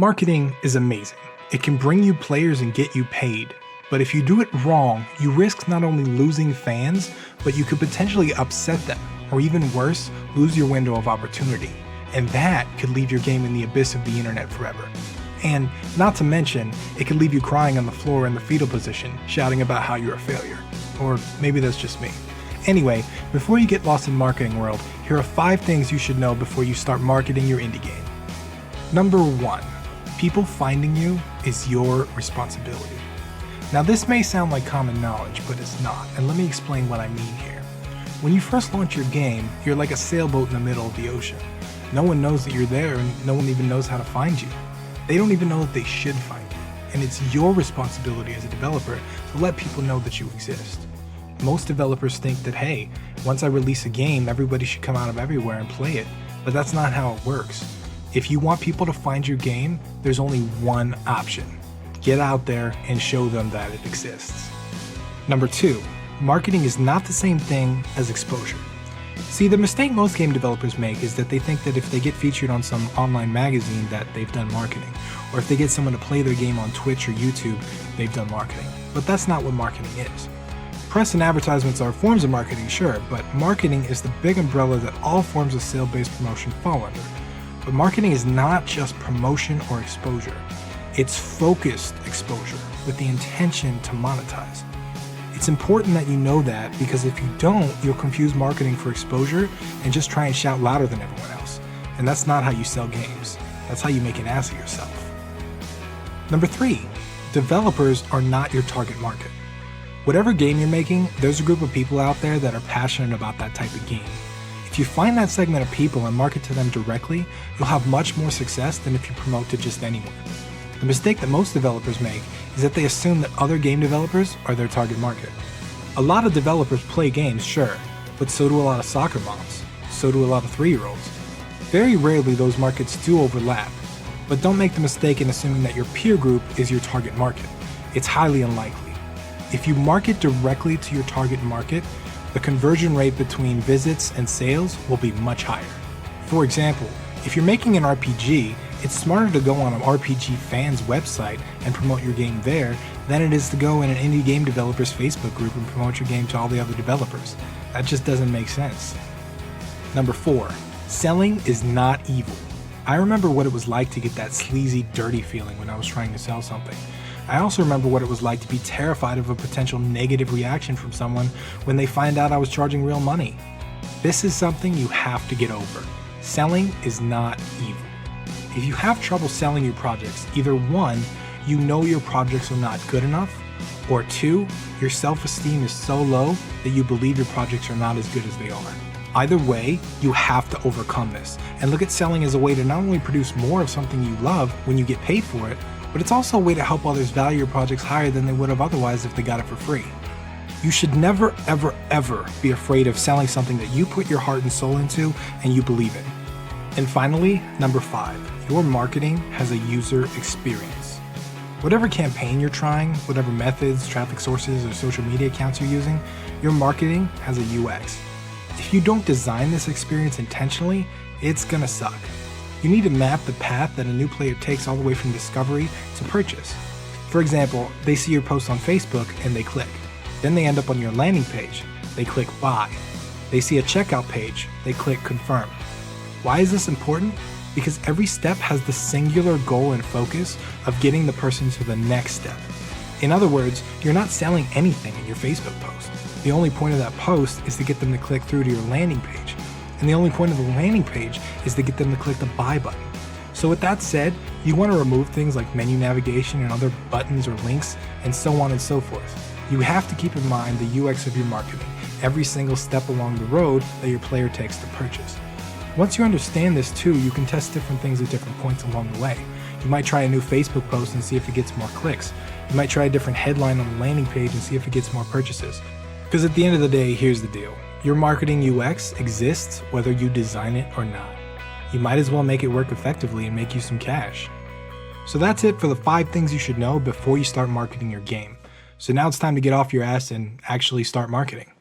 Marketing is amazing. It can bring you players and get you paid. But if you do it wrong, you risk not only losing fans, but you could potentially upset them, or even worse, lose your window of opportunity. And that could leave your game in the abyss of the internet forever. And not to mention, it could leave you crying on the floor in the fetal position, shouting about how you're a failure. Or maybe that's just me. Anyway, before you get lost in marketing world, here are 5 things you should know before you start marketing your indie game. Number 1, people finding you is your responsibility. Now this may sound like common knowledge, but it's not, and let me explain what I mean here. When you first launch your game, you're like a sailboat in the middle of the ocean. No one knows that you're there, and no one even knows how to find you. They don't even know that they should find you, and it's your responsibility as a developer to let people know that you exist. Most developers think that, hey, once I release a game, everybody should come out of everywhere and play it, but that's not how it works. If you want people to find your game, there's only one option. Get out there and show them that it exists. Number 2, marketing is not the same thing as exposure. See, the mistake most game developers make is that they think that if they get featured on some online magazine that they've done marketing, or if they get someone to play their game on Twitch or YouTube, they've done marketing. But that's not what marketing is. Press and advertisements are forms of marketing, sure, but marketing is the big umbrella that all forms of sale-based promotion fall under. But marketing is not just promotion or exposure. It's focused exposure with the intention to monetize. It's important that you know that, because if you don't, you'll confuse marketing for exposure and just try and shout louder than everyone else. And that's not how you sell games. That's how you make an ass of yourself. Number 3, developers are not your target market. Whatever game you're making, there's a group of people out there that are passionate about that type of game. If you find that segment of people and market to them directly, you'll have much more success than if you promote to just anyone. The mistake that most developers make is that they assume that other game developers are their target market. A lot of developers play games, sure, but so do a lot of soccer moms. So do a lot of 3-year-olds. Very rarely those markets do overlap, but don't make the mistake in assuming that your peer group is your target market. It's highly unlikely. If you market directly to your target market, the conversion rate between visits and sales will be much higher. For example, if you're making an RPG, it's smarter to go on an RPG fan's website and promote your game there than it is to go in an indie game developer's Facebook group and promote your game to all the other developers. That just doesn't make sense. Number 4, selling is not evil. I remember what it was like to get that sleazy, dirty feeling when I was trying to sell something. I also remember what it was like to be terrified of a potential negative reaction from someone when they find out I was charging real money. This is something you have to get over. Selling is not evil. If you have trouble selling your projects, either 1, you know your projects are not good enough, or 2, your self-esteem is so low that you believe your projects are not as good as they are. Either way, you have to overcome this, and look at selling as a way to not only produce more of something you love when you get paid for it, but it's also a way to help others value your projects higher than they would have otherwise if they got it for free. You should never, ever, ever be afraid of selling something that you put your heart and soul into and you believe in. And finally, number 5, your marketing has a user experience. Whatever campaign you're trying, whatever methods, traffic sources, or social media accounts you're using, your marketing has a UX. If you don't design this experience intentionally, it's gonna suck. You need to map the path that a new player takes all the way from discovery to purchase. For example, they see your post on Facebook and they click. Then they end up on your landing page. They click buy. They see a checkout page. They click confirm. Why is this important? Because every step has the singular goal and focus of getting the person to the next step. In other words, you're not selling anything in your Facebook post. The only point of that post is to get them to click through to your landing page. And the only point of the landing page is to get them to click the buy button. So with that said, you want to remove things like menu navigation and other buttons or links and so on and so forth. You have to keep in mind the UX of your marketing, every single step along the road that your player takes to purchase. Once you understand this too, you can test different things at different points along the way. You might try a new Facebook post and see if it gets more clicks. You might try a different headline on the landing page and see if it gets more purchases. Because at the end of the day, here's the deal. Your marketing UX exists whether you design it or not. You might as well make it work effectively and make you some cash. So that's it for the 5 things you should know before you start marketing your game. So now it's time to get off your ass and actually start marketing.